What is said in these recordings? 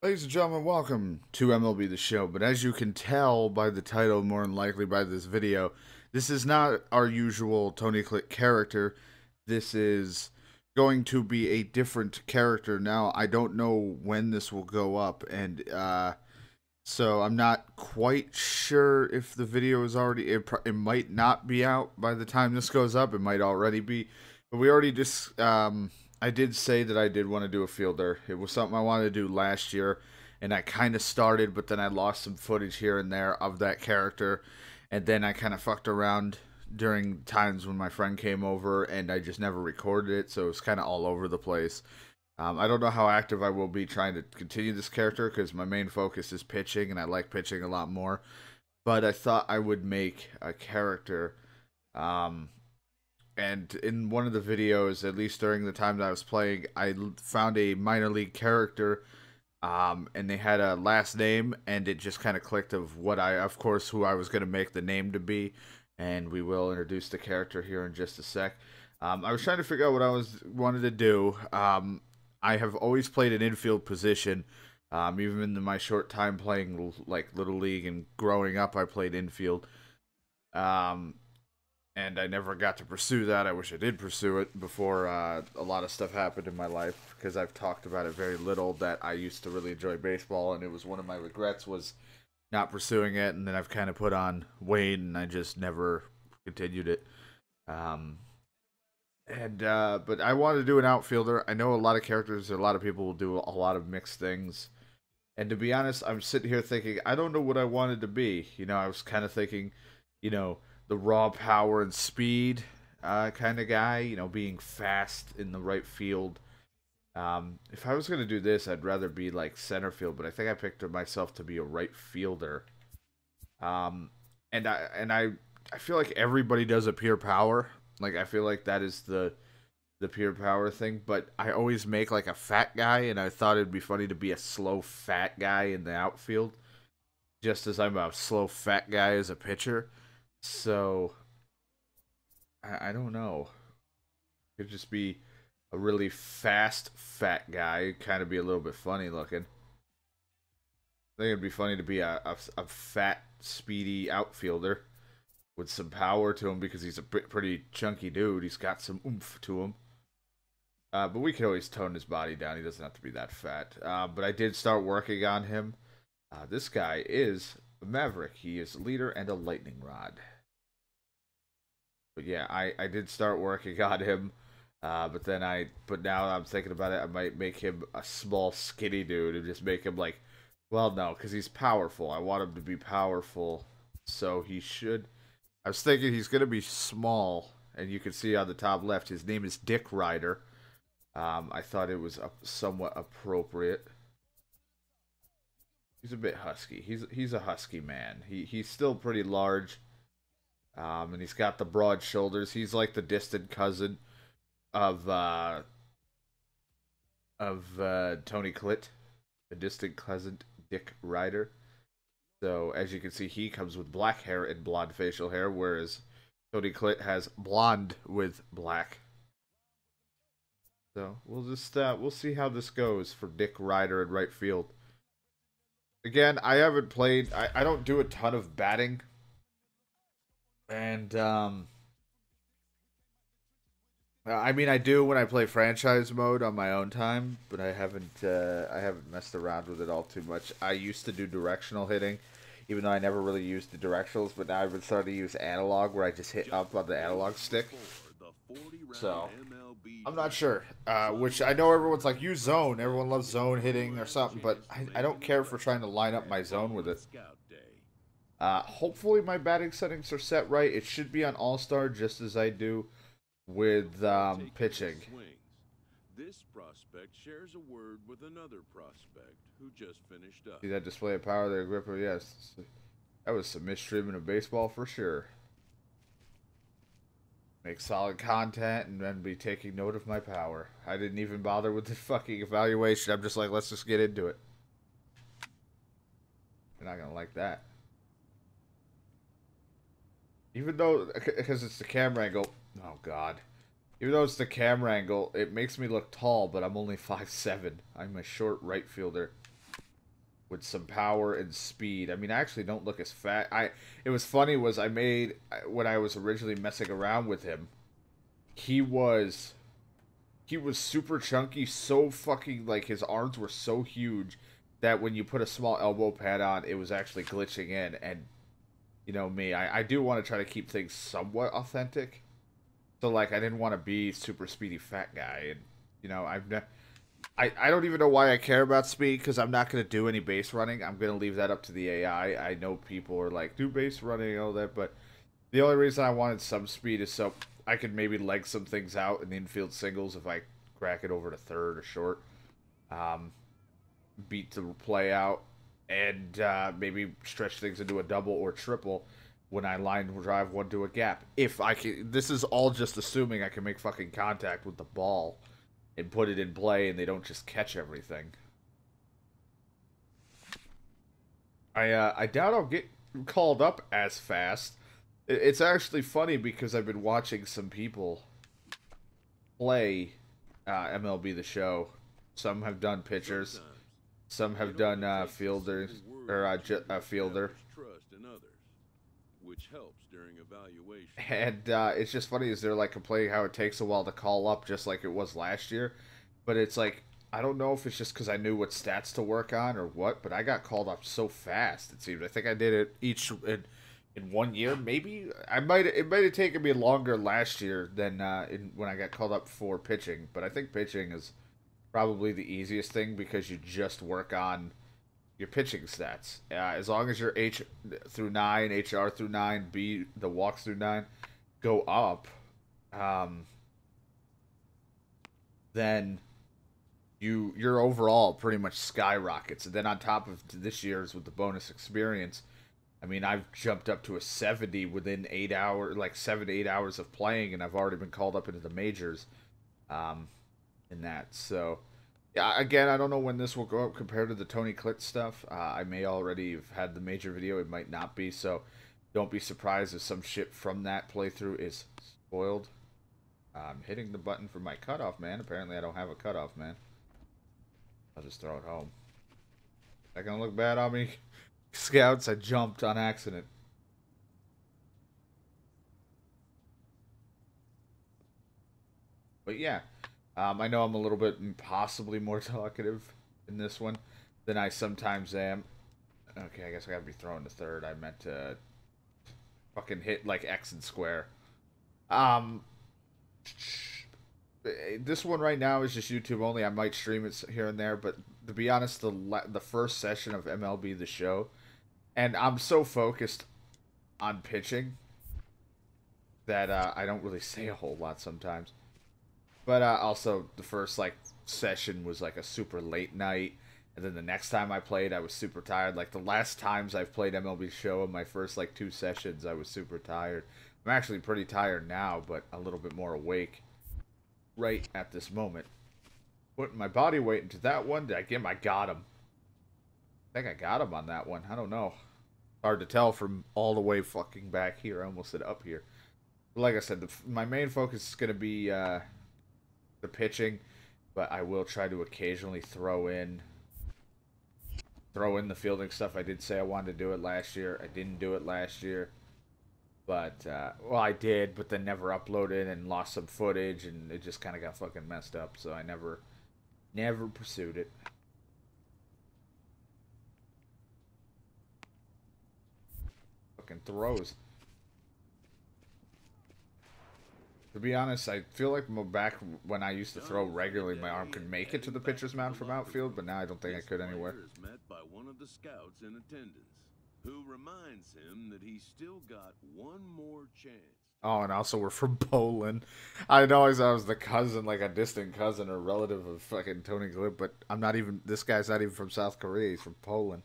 Ladies and gentlemen, welcome to MLB The Show. But as you can tell by the title, more than likely by this video, this is not our usual Tony Click character. This is going to be a different character. Now, I don't know when this will go up, and so I'm not quite sure if the video is already. It might not be out by the time this goes up. It might already be, but we already just. I did say that I did want to do a fielder. It was something I wanted to do last year, and I kind of started, but then I lost some footage here and there of that character, and then I kind of fucked around during times when my friend came over, and I just never recorded it, so it was kind of all over the place. I don't know how active I will be trying to continue this character because my main focus is pitching, and I like pitching a lot more. But I thought I would make a character. And in one of the videos, at least during the time that I was playing, I found a minor league character, and they had a last name, and it just kind of clicked of of course, who I was going to make the name to be, and we will introduce the character here in just a sec. I was trying to figure out what wanted to do. I have always played an infield position, even in my short time playing like Little League and growing up, I played infield. And I never got to pursue that. I wish I did pursue it before a lot of stuff happened in my life, because I've talked about it very little, that I used to really enjoy baseball, and it was one of my regrets was not pursuing it, and then I've kind of put on weight, and I just never continued it. But I wanted to do an outfielder. I know a lot of characters, a lot of people will do a lot of mixed things. And to be honest, I'm sitting here thinking, I don't know what I wanted to be. I was kind of thinking, the raw power and speed kind of guy, being fast in the right field. If I was going to do this, I'd rather be like center field, but I think I picked myself to be a right fielder. And I feel like everybody does a pure power. Like, I feel like that is the pure power thing, but I always make like a fat guy, and I thought it'd be funny to be a slow fat guy in the outfield, just as I'm a slow fat guy as a pitcher. So I don't know. Could just be a really fast fat guy, kind of be a little bit funny looking. I think it'd be funny to be a fat, speedy outfielder with some power to him, because he's a pretty chunky dude. He's got some oomph to him. But we could always tone his body down. He doesn't have to be that fat. But I did start working on him. This guy is a Maverick. He is a leader and a lightning rod. But yeah, I did start working on him. But now I'm thinking about it, I might make him a small, skinny dude and just make him like, well, no, because he's powerful. I want him to be powerful. So he should. I was thinking he's going to be small. And you can see on the top left, his name is D.Ryder. I thought it was somewhat appropriate. He's a bit husky. He's a husky man. He's still pretty large. And he's got the broad shoulders. He's like the distant cousin of Tony Clit, the distant cousin D.Ryder. So as you can see, he comes with black hair and blonde facial hair, whereas Tony Clit has blonde with black. So we'll see how this goes for D.Ryder in right field. Again, I haven't played. I don't do a ton of batting, and I mean, I do when I play franchise mode on my own time, but I haven't messed around with it all too much. I used to do directional hitting, even though I never really used the directionals, but now I've been starting to use analog, where I just hit up on the analog stick. So I'm not sure. Which I know everyone's like, use zone. Everyone loves zone hitting or something, but I don't care for trying to line up my zone with it. Hopefully my batting settings are set right. It should be on All-Star, just as I do with pitching. This prospect shares a word with another prospect who just finished up. See that display of power there, Gripper? Yes. That was some mistreatment of baseball for sure. Make solid content and then be taking note of my power. I didn't even bother with the fucking evaluation. I'm just like, let's just get into it. You're not gonna like that. Even though, because it's the camera angle. Oh god. Even though it's the camera angle, it makes me look tall, but I'm only 5'7". I'm a short right fielder. with some power and speed. I mean, I actually don't look as fat. It was funny was I made when I was originally messing around with him. He was super chunky, so fucking like his arms were so huge that when you put a small elbow pad on, it was actually glitching in. And you know me, I do want to try to keep things somewhat authentic. So like I didn't want to be super speedy fat guy, and you know I don't even know why I care about speed because I'm not gonna do any base running. I'm gonna leave that up to the AI. I know people are like do base running and all that, but the only reason I wanted some speed is so I could maybe leg some things out in the infield singles if I crack it over to third or short. Um, Beat the play out and maybe stretch things into a double or triple when I line drive one to a gap. If I can, this is all just assuming I can make fucking contact with the ball and put it in play and they don't just catch everything. I doubt I'll get called up as fast. It's actually funny because I've been watching some people play MLB The Show. Some have done pitchers. Some have done fielders or fielder. Trust in others, which helps during evaluation. And it's just funny is they're like complaining how it takes a while to call up, just like it was last year. But it's like I don't know if it's just because I knew what stats to work on or what, but I got called up so fast. It seemed. I think I did it each in 1 year. Maybe it might have taken me longer last year than when I got called up for pitching. But I think pitching is probably the easiest thing because you just work on your pitching stats. As long as your H through 9, HR through 9, B the walks through 9 go up, then your overall pretty much skyrockets. And then on top of this year's with the bonus experience, I mean I've jumped up to a 70 within 8 hours, like 7 to 8 hours of playing, and I've already been called up into the majors. In that. So, yeah, again, I don't know when this will go up compared to the Tony Clit stuff. I may already have had the major video. It might not be. So, don't be surprised if some shit from that playthrough is spoiled. I'm hitting the button for my cutoff, man. Apparently, I don't have a cutoff, man. I'll just throw it home. Is that gonna look bad on me? Scouts, I jumped on accident. But yeah. I know I'm a little bit possibly more talkative in this one than I sometimes am. Okay, I guess I gotta be throwing to third. I meant to fucking hit like X and square. This one right now is just YouTube only. I might stream it here and there, but to be honest, the first session of MLB The Show, and I'm so focused on pitching that I don't really say a whole lot sometimes. But also, the first like session was like a super late night, and then the next time I played, I was super tired. Like the last times I've played MLB Show in my first like 2 sessions, I was super tired. I'm actually pretty tired now, but a little bit more awake right at this moment. Putting my body weight into that one, did I get him? I got him. I think I got him on that one. I don't know. Hard to tell from all the way fucking back here. I almost said up here. But like I said, my main focus is going to be the pitching, but I will try to occasionally throw in the fielding stuff. I did say I wanted to do it last year. I didn't do it last year, but well, I did, but then never uploaded and lost some footage, and it just kind of got fucking messed up. So I never pursued it. Fucking throws. To be honest, I feel like back when I used to throw regularly, my arm could make it to the pitcher's mound from outfield, but now I don't think I could anywhere. Met by one of the scouts in attendance, who reminds him that he's still got one more chance. Oh, and also we're from Poland. I'd always thought I was the cousin, like a distant cousin or relative of fucking Tony Glib, but I'm not even. This guy's not even from South Korea. He's from Poland.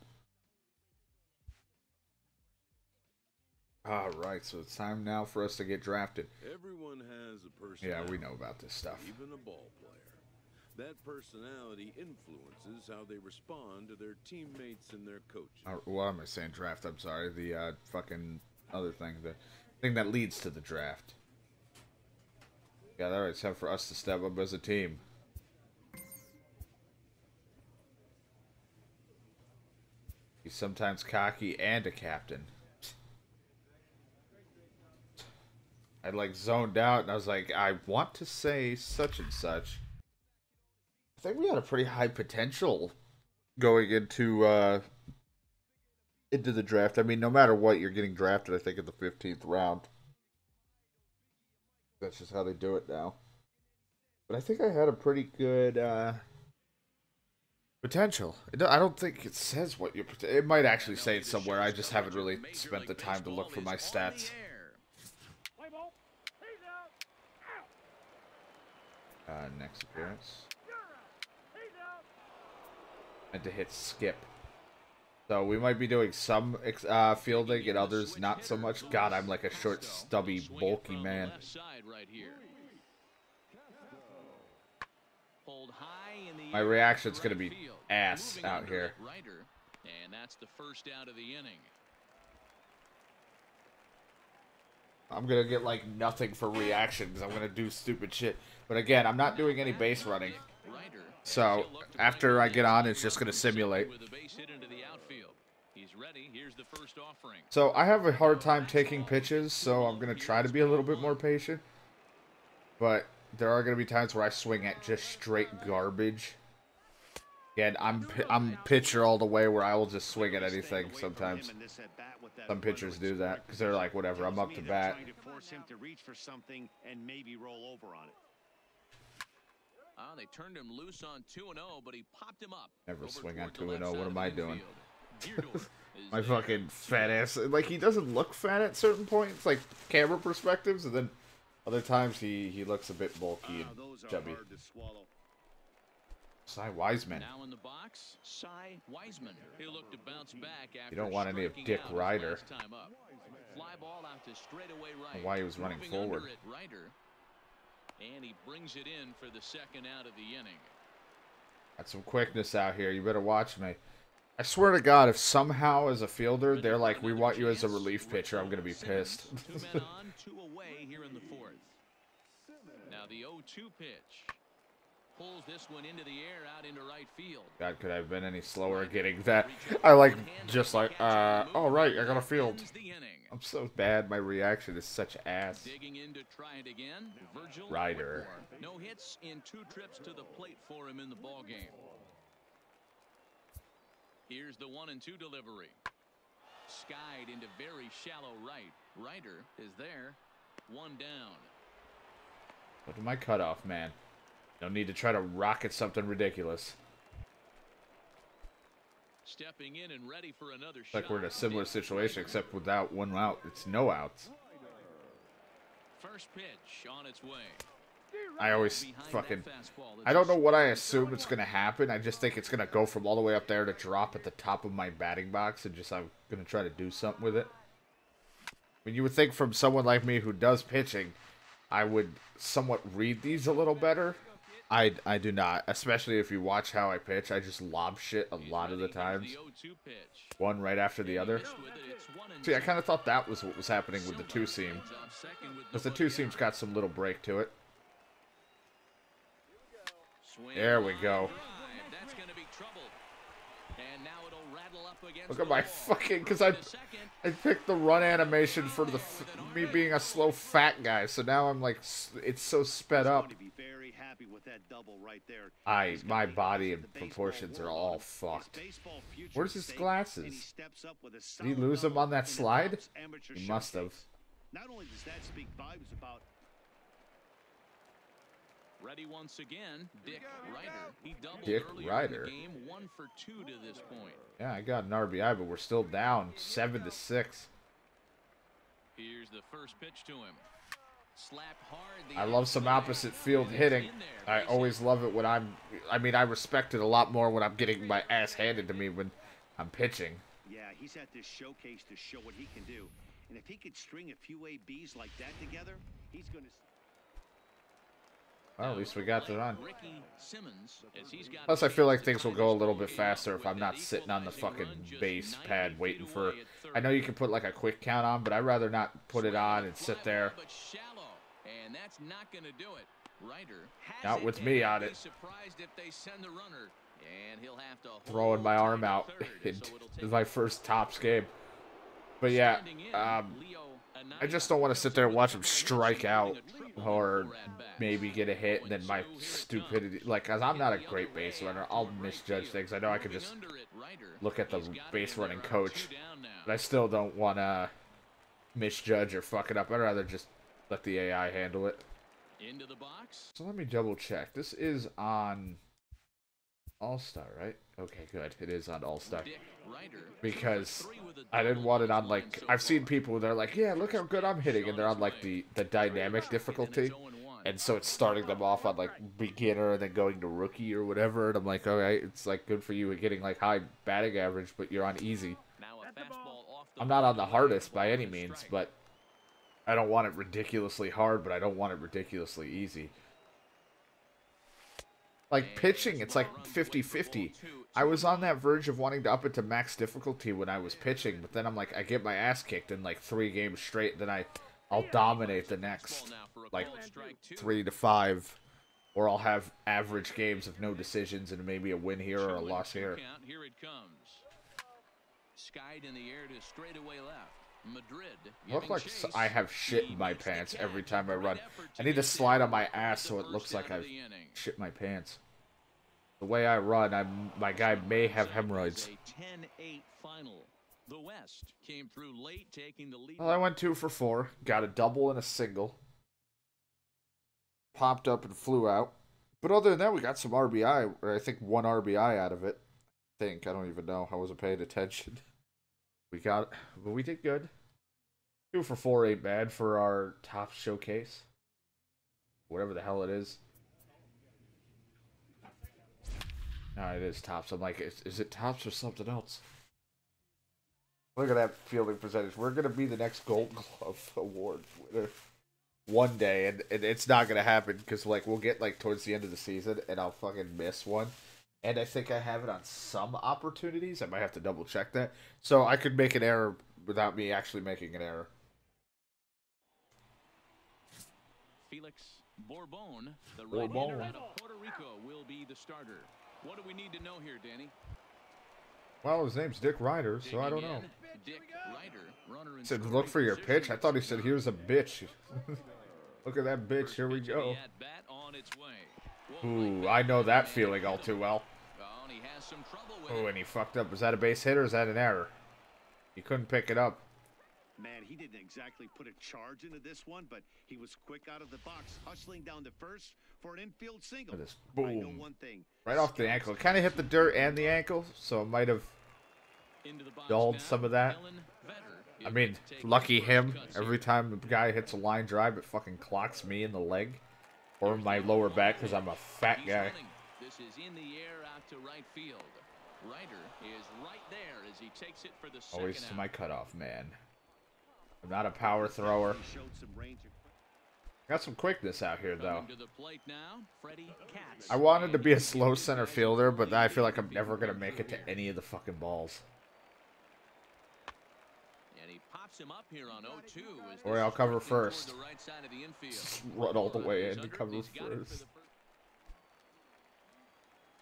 All right, so it's time now for us to get drafted. Everyone has a personality. Yeah, we know about this stuff. Even a ball player. That personality influences how they respond to their teammates and their coaches. What am I saying? Draft. I'm sorry. The fucking other thing, the thing that leads to the draft. Yeah, all right. It's time for us to step up as a team. He's sometimes cocky and a captain. I like zoned out and I was like, I want to say such and such. I think we had a pretty high potential going into the draft. I mean, no matter what, you're getting drafted, I think, in the 15th round. That's just how they do it now. But I think I had a pretty good potential. I don't think it says what your it might actually say it somewhere. I just haven't really spent the time to look for my stats. Next appearance. And to hit skip. So we might be doing some fielding and others not so much. God, I'm like a short, stubby, bulky man. My reaction's gonna be ass out here. And that's the first out of the inning. I'm gonna get like nothing for reaction because I'm gonna do stupid shit. But again, I'm not doing any base running. So after I get on, it's just gonna simulate. So I have a hard time taking pitches, so I'm gonna try to be a little bit more patient. But there are gonna be times where I swing at just straight garbage. Again, I'm pitcher all the way where I will just swing at anything sometimes. Some pitchers do that because they're like, whatever, I'm up to bat. They turned him loose on 2-0, but he popped him up. Never swing on 2-0. What am I doing? My fucking fat ass. Like, he doesn't look fat at certain points, like camera perspectives, and then other times he looks a bit bulky and chubby. Cy Wiseman. Now in the box, Cy Wiseman. He'll look to bounce back after you don't want any of D.Ryder. Fly ball out to straightaway right. Why he was running forward. And he brings it in for the second out of the inning. Got some quickness out here. You better watch me. I swear to God, if somehow as a fielder they're like, we want you as a relief pitcher, I'm gonna be pissed. 2 men on, 2 away here in the fourth. Now the 0-2 pitch. Pulls this one into the air out into right field. God, could I have been any slower at getting that? I like, just like, oh right, I got a field. I'm so bad, my reaction is such ass. Digging in to try it again. Ryder. No hits in 2 trips to the plate for him in the ball game. Here's the 1-2 delivery. Skied into very shallow right. Ryder is there. 1 down. Look at my cutoff, man. No need to try to rocket something ridiculous. Stepping in and ready for another shot. Like we're in a similar situation, except without 1 out. It's no outs. First pitch on its way. I always fucking... I don't know what I assume it's going to happen. I just think it's going to go from all the way up there to drop at the top of my batting box, and just I'm going to try to do something with it. I mean, you would think from someone like me who does pitching, I would somewhat read these a little better. I do not, especially if you watch how I pitch. I just lob shit a lot of the times. One right after the other. See, I kind of thought that was what was happening with the 2-seam. Because the 2-seam's got some little break to it. There we go. Look at my fucking... Because I picked the run animation for the me being a slow fat guy. So now I'm like... It's so sped up. My body and proportions are all fucked. Where's his glasses? Did he lose them on that slide? He must have. Not only does that speak volumes about... Ready once again, D.Ryder. He doubled D.Ryder. In the game, 1 for 2 to this point. Yeah, I got an RBI, but we're still down 7-6. Here's the first pitch to him. Slapped hard. I love some opposite field hitting. I always love it when I mean, I respect it a lot more when I'm getting my ass handed to me when I'm pitching. Yeah, he's at this showcase to show what he can do. And if he could string a few ABs like that together, he's going to... Well, at least we got the run. Plus, I feel like things will go a little bit faster if I'm not sitting on the fucking base pad waiting for... I know you can put like a quick count on, but I'd rather not put it on and sit there. And that's not going to do it. Ryder not with me on it. Surprised if they send the runner. And he'll have to throwing my arm out in my first Topps game. But yeah, I just don't want to sit there and watch him strike out or maybe get a hit and then my stupidity. Like, cause I'm not a great base runner. I'll misjudge things. I know I could just look at the base running coach, but I still don't want to misjudge or fuck it up. I'd rather just let the AI handle it. Into the box. So let me double check. This is on All-Star, right? Okay, good. It is on All-Star. Because I didn't want it on, like, I've seen people, they're like, yeah, look how good I'm hitting, and they're on, like, the dynamic difficulty. And so it's starting them off on, like, beginner and then going to rookie or whatever. And I'm like, alright, it's, like, good for you at getting, like, high batting average, but you're on easy. I'm not on the hardest by any means, but I don't want it ridiculously hard, but I don't want it ridiculously easy. Like, pitching, it's like 50-50. I was on that verge of wanting to up it to max difficulty when I was pitching, but then I'm like, I get my ass kicked in like 3 games straight, then I'll dominate the next, like, 3 to 5, or I'll have average games of no decisions and maybe a win here or a loss here. Here it comes. Skied in the air to straightaway left. Madrid. Look like I have shit in my pants every time I run. I need to slide on my ass so it looks like I've shit my pants. The way I run, my guy may have hemorrhoids. 10-8 final. The West came through late, taking the lead. Well, I went 2 for 4. Got a double and a single. Popped up and flew out. But other than that, we got some RBI, or I think 1 RBI out of it. I don't even know. I wasn't paying attention. But we did good. 2 for 4 ain't bad for our top showcase. Whatever the hell it is. No, it is Tops. I'm like, is it Tops or something else? Look at that fielding percentage. We're going to be the next Gold Glove Award winner one day. And it's not going to happen because, like, we'll get, like, towards the end of the season and I'll fucking miss one. And I think I have it on some opportunities. I might have to double check that. So I could make an error without me actually making an error. Felix Bourbon, the right-hander out of Puerto Rico, will be the starter. What do we need to know here, Danny? Well, his name's D.Ryder, so I don't know. D.Ryder, he said, look for your pitch. I thought he said, here's a bitch. Look at that bitch. Here we go. Ooh, I know that feeling all too well. Oh, and he fucked up. Was that a base hit or is that an error? He couldn't pick it up. Man, he didn't exactly put a charge into this one, but he was quick out of the box, hustling down to first for an infield single. This boom. I know one thing. Right off the ankle. It kind of hit the dirt and the ankle, so it might have dulled some of that. I mean, lucky him. Every time the guy hits a line drive, it fucking clocks me in the leg or my lower back because I'm a fat guy. This is in the air out to right field. Ryder is right there as he takes it for the second. Always to my cutoff, man. I'm not a power thrower. Got some quickness out here, though. I wanted to be a slow center fielder, but I feel like I'm never going to make it to any of the fucking balls. And he pops him up here on 0-2. Or I'll cover first. Run all the way in to cover first.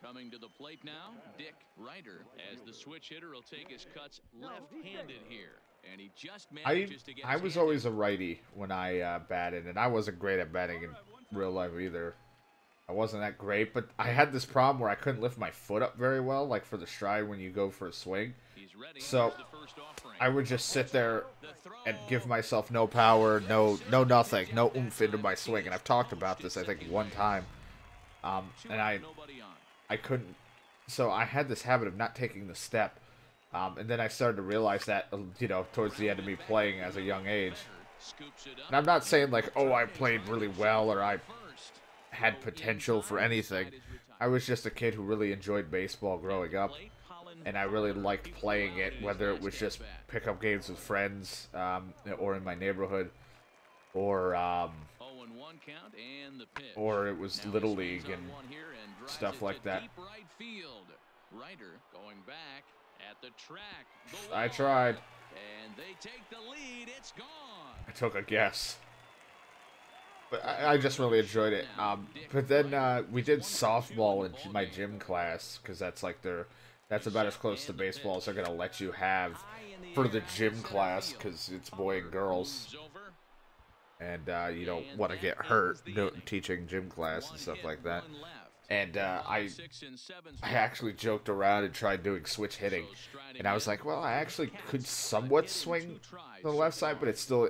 Coming to the plate now, D.Ryder, as the switch hitter will take his cuts left-handed here. And he just manages to get I was always a righty when I batted, and I wasn't great at batting in real life either. I wasn't that great, but I had this problem where I couldn't lift my foot up very well, like for the stride when you go for a swing. So I would just sit there and give myself no power, no nothing, no oomph into my swing. And I've talked about this, I think, one time. And I couldn't, so I had this habit of not taking the step. And then I started to realize that, you know, towards the end of me playing as a young age. And I'm not saying like, oh, I played really well or I had potential for anything. I was just a kid who really enjoyed baseball growing up. And I really liked playing it, whether it was just pick up games with friends or in my neighborhood or it was Little League and stuff like that. Ryder going back at the track. I tried. And they take the lead. It's gone. I took a guess. But I just really enjoyed it. But then we did softball in my gym class because that's like that's about as close to baseball as they're gonna let you have for the gym class because it's boy and girls, and you don't want to get hurt teaching gym class and stuff like that. And I actually joked around and tried doing switch hitting, and I was like, well, I actually could somewhat swing the left side, but it's still,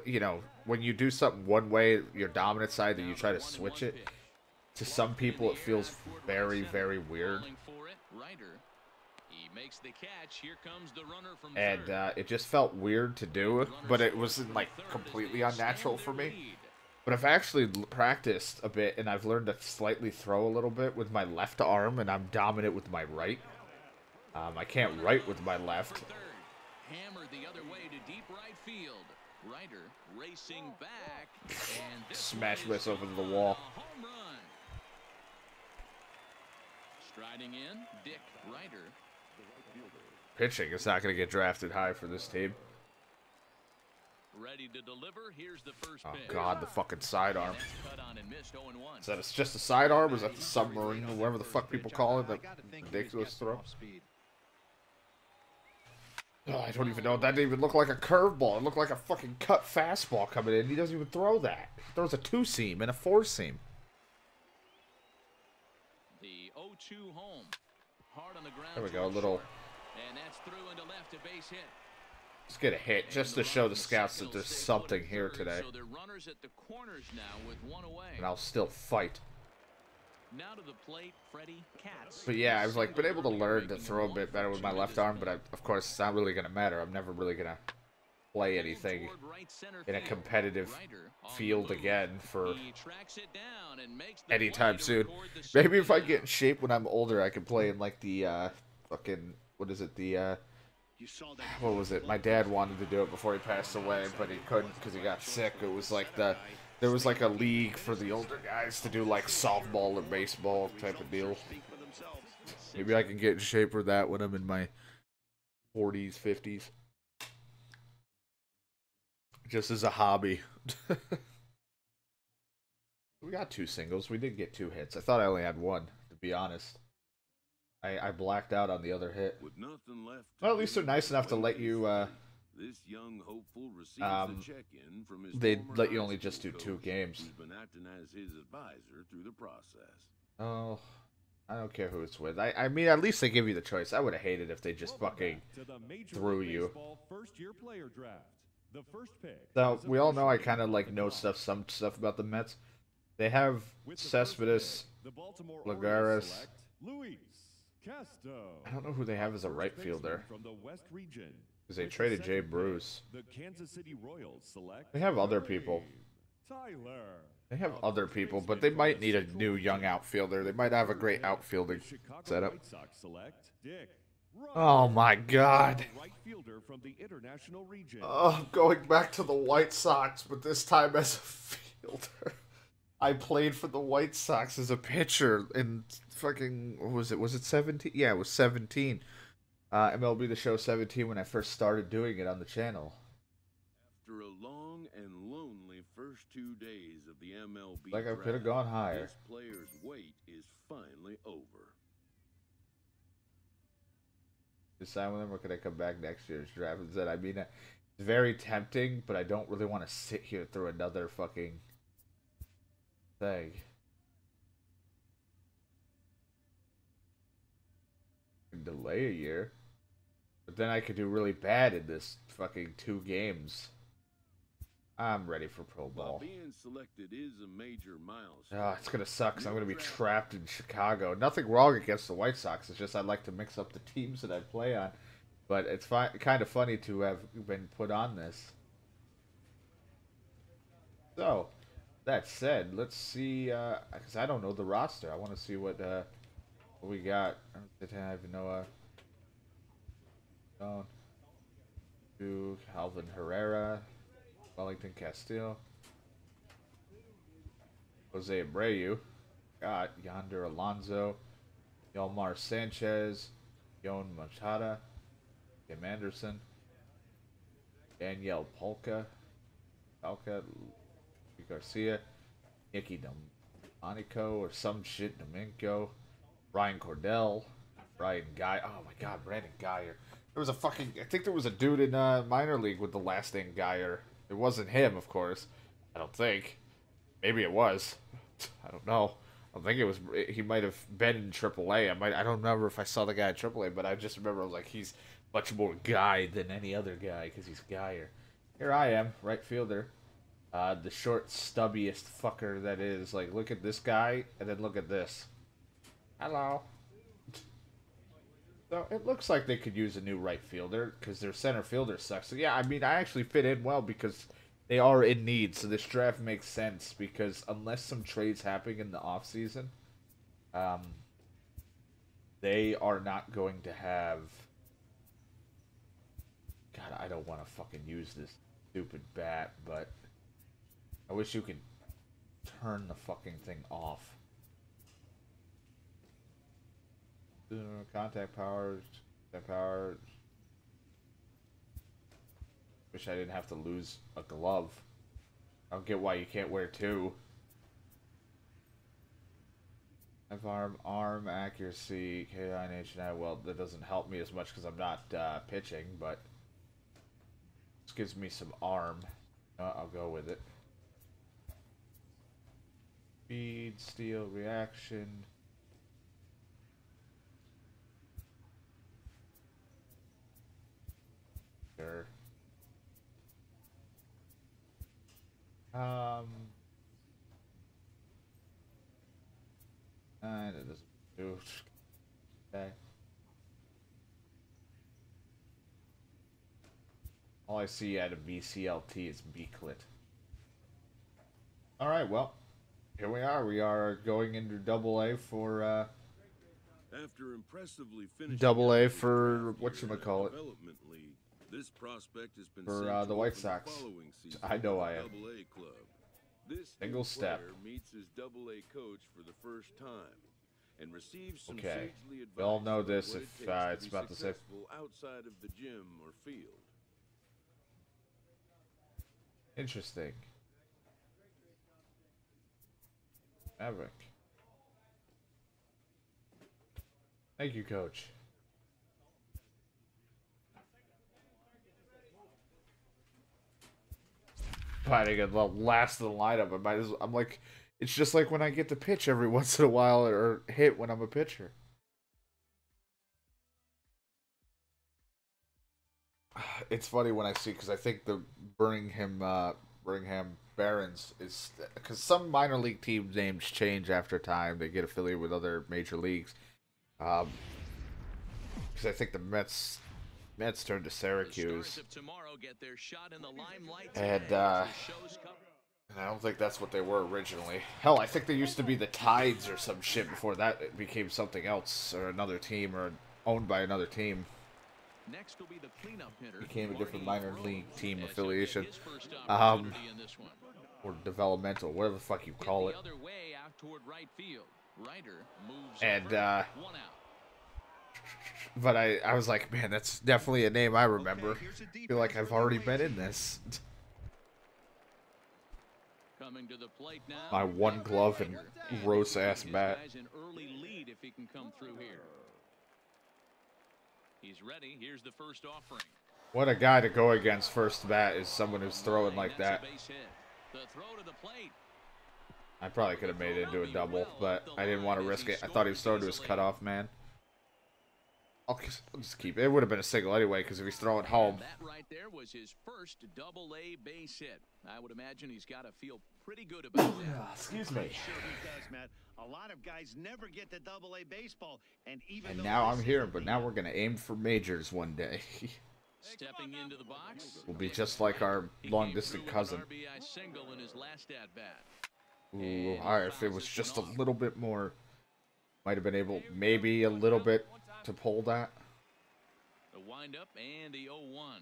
when you do something one way, your dominant side, then you try to switch it. To some people, it feels very, very weird. And it just felt weird to do, but it wasn't like completely unnatural for me. But I've actually practiced a bit, and I've learned to slightly throw a little bit with my left arm, and I'm dominant with my right. I can't right with my left. Hammered the other way to deep right field. Ryder racing back, and smash this over the wall. Home run. Striding in, D.Ryder. Pitching is not going to get drafted high for this team. Ready to deliver. Here's the first Oh pitch. God, the fucking sidearm. Oh, Is that just a sidearm, or is that the submarine, or whatever the fuck people call it, that ridiculous throw? Oh, I don't even know. That didn't even look like a curveball. It looked like a fucking cut fastball coming in. He doesn't even throw that. He throws a 2-seam and a 4-seam. The 0-2 home. Hard on the ground. There we go, a little. And that's through into left, a base hit. Let's get a hit, just to show the scouts that there's something here today. So they're runners at the corners now with one away. And I'll still fight. Now to the plate, Freddie Katz. But yeah, I've like been able to learn to throw a bit better with my left arm, but of course it's not really gonna matter. I'm never really gonna play anything in a competitive field again for anytime soon. Maybe if I get in shape when I'm older, I can play in like the fucking, what is it, the what was it? My dad wanted to do it before he passed away, but he couldn't because he got sick. It was like there was like a league for the older guys to do like softball or baseball type of deal. Maybe I can get in shape for that when I'm in my 40s, 50s. Just as a hobby. We got 2 singles. We did get 2 hits. I thought I only had 1, to be honest. I blacked out on the other hit. With nothing left well, at least they're nice enough to let you, this young hopeful receives a check-in from his they'd former let you high only just do school 2 coach, games. who's been acting as his advisor through the process. Oh, I don't care who it's with. I mean, at least they give you the choice. I would have hated if they just fucking threw you. So, we all know I kind of, like, know some stuff about the Mets. They have Cespedes, Lagares. I don't know who they have as a right fielder. Because they traded Jay Bruce. They have other people. They have other people, but they might need a new young outfielder. They might have a great outfielding setup. Oh my God. Oh, I'm going back to the White Sox, but this time as a fielder. I played for the White Sox as a pitcher in fucking, what was it? Was it 17? Yeah, it was 17. MLB The Show 17 when I first started doing it on the channel. After a long and lonely first 2 days of the MLB Like I could have gone higher. This player's wait is finally over. Decide with them, or could I come back next year's draft? I mean, it's very tempting, but I don't really want to sit here through another fucking thing. Delay a year, but then I could do really bad in this fucking 2 games. I'm ready for pro ball. Being selected is a major milestone. Oh, it's gonna suck because I'm gonna be trapped in Chicago. Nothing wrong against the White Sox. It's just I like to mix up the teams that I play on. But it's kind of funny to have been put on this. So, that said, let's see. Because I don't know the roster. I want to see what we got. I don't have Noah. To Calvin Herrera. Wellington Castillo. Jose Abreu. Got Yonder Alonso. Yelmar Sanchez. Yon Machada. Tim Anderson. Danielle Polka. Garcia. Nicky Delmonico or some shit. Domingo. Ryan Cordell. Brian Guy. Oh my God, Brandon Geyer. There was a fucking. I think there was a dude in minor league with the last name Geyer. It wasn't him, of course. I don't think. Maybe it was. I don't know. I think it was. He might have been in AAA. I don't remember if I saw the guy in AAA, but I just remember I was like, he's much more guy than any other guy because he's Geyer. Here I am, right fielder. The short, stubbiest fucker that is. Like, look at this guy, and then look at this. Hello. So it looks like they could use a new right fielder because their center fielder sucks. So yeah, I mean, I actually fit in well because they are in need. So this draft makes sense because unless some trades happen in the offseason, they are not going to have. God, I don't want to fucking use this stupid bat, but I wish you could turn the fucking thing off. Contact power. Wish I didn't have to lose a glove. I don't get why you can't wear two. Arm accuracy, K9, H9. Well, that doesn't help me as much because I'm not pitching, but this gives me some arm. I'll go with it. Speed, steal, reaction. Sure. That doesn't do. Okay. All I see out of BCLT is B-clit. Alright, well, here we are. We are going into Double-A for, After impressively finishing Double-A for, whatchamacallit, development league, this prospect has been for the White Sox. I know I am. Double-A club. This Single step. player meets his Double-A coach for the first time and receives some Okay. sagely advice We all know about this what if it takes to it's be about to say. successful outside of the gym or field. Interesting. Maverick. Thank you, Coach. Fighting at the last of the lineup. I'm like, it's just like when I get to pitch every once in a while or hit when I'm a pitcher. It's funny when I see, because I think the Birmingham Barons is, because some minor league team names change after time. They get affiliated with other major leagues. Because I think the Mets turned to Syracuse. And I don't think that's what they were originally. Hell, I think they used to be the Tides or some shit before that it became something else, or another team, or owned by another team. Next will be the cleanup hitter. Became a different minor league team affiliation. Or developmental, whatever the fuck you call it. And but I was like, man, that's definitely a name I remember. I feel like I've already been in this. Coming to the plate now. My one glove and gross ass bat. An early lead if he can come through here. He's ready. Here's the first offering. What a guy to go against first bat is someone who's throwing like that. The throw to the plate. I probably could have made it into a double, but I didn't want to risk it. I thought he was throwing to his cutoff man. I'll just keep it. It would have been a single anyway, because if he's throwing home. That right there was his first Double-A base hit. I would imagine he's got to feel pretty good about that. Excuse me. Sure he does, Matt. A lot of guys never get to Double-A baseball, and even And though now I'm this here, isn't but the- now we're gonna aim for majors one day. Stepping into the box. We'll be just like our long distant cousin. RBI single in his last at bat. Ooh, alright, if it was just a little bit more, might have been able, maybe a little bit, to pull that. The windup and the 0-1.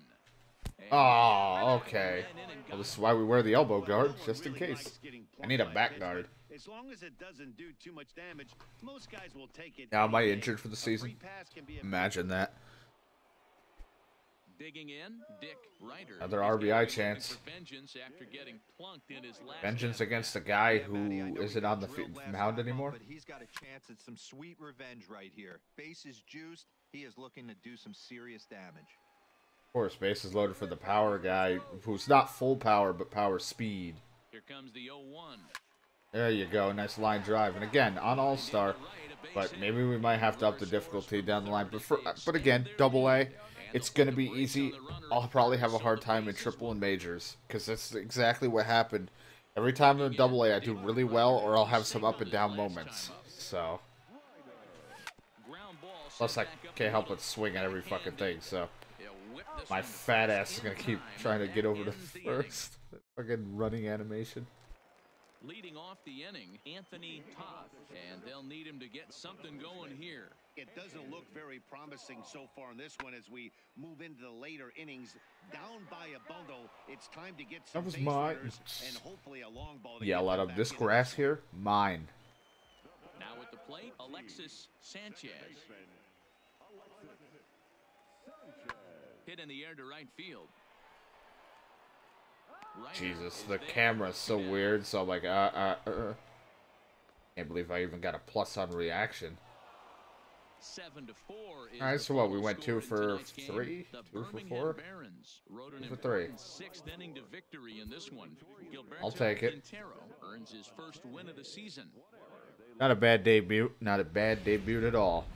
Oh, okay. Well, this is why we wear the elbow guard, just in case. I need a back guard. As long as it doesn't do too much damage, most guys will take it. Now, am I any day. injured for the A free season? pass can be a Imagine that. Digging in, D.Ryder. Another RBI chance. Vengeance after getting plunked in his last Vengeance against a guy who isn't on the mound anymore. But he's got a chance at some sweet revenge right here. Bases juiced. He is looking to do some serious damage. Of course, base is loaded for the power guy, who's not full power, but power speed. Here comes the 0-1. There you go, nice line drive. And again, on All-Star, but maybe we might have to up the difficulty down the line. But again, Double-A, it's going to be easy. I'll probably have a hard time in Triple and Majors, because that's exactly what happened. Every time in Double-A, I do really well, or I'll have some up and down moments. So, plus I can't help but swing at every fucking thing, so my fat ass is going to keep trying to get over to first. Fucking running animation. Leading off the inning, Anthony Toth, and they'll need him to get something going here. It doesn't look very promising so far in this one as we move into the later innings. Down by a bundle, it's time to get some base runners and hopefully a long ball. Yell at him. This grass here, mine. Now at the plate, Alexis Sanchez. Hit in the air to right field. Jesus, the camera's so weird, so I'm like, can't believe I even got a plus on reaction. 7-4. Alright, so what, we went 2 for 3? 2 for 4? 2 for 3. Sixth inning to victory in this one. I'll take it. Earns his first win of the season. Not a bad debut. Not a bad debut at all.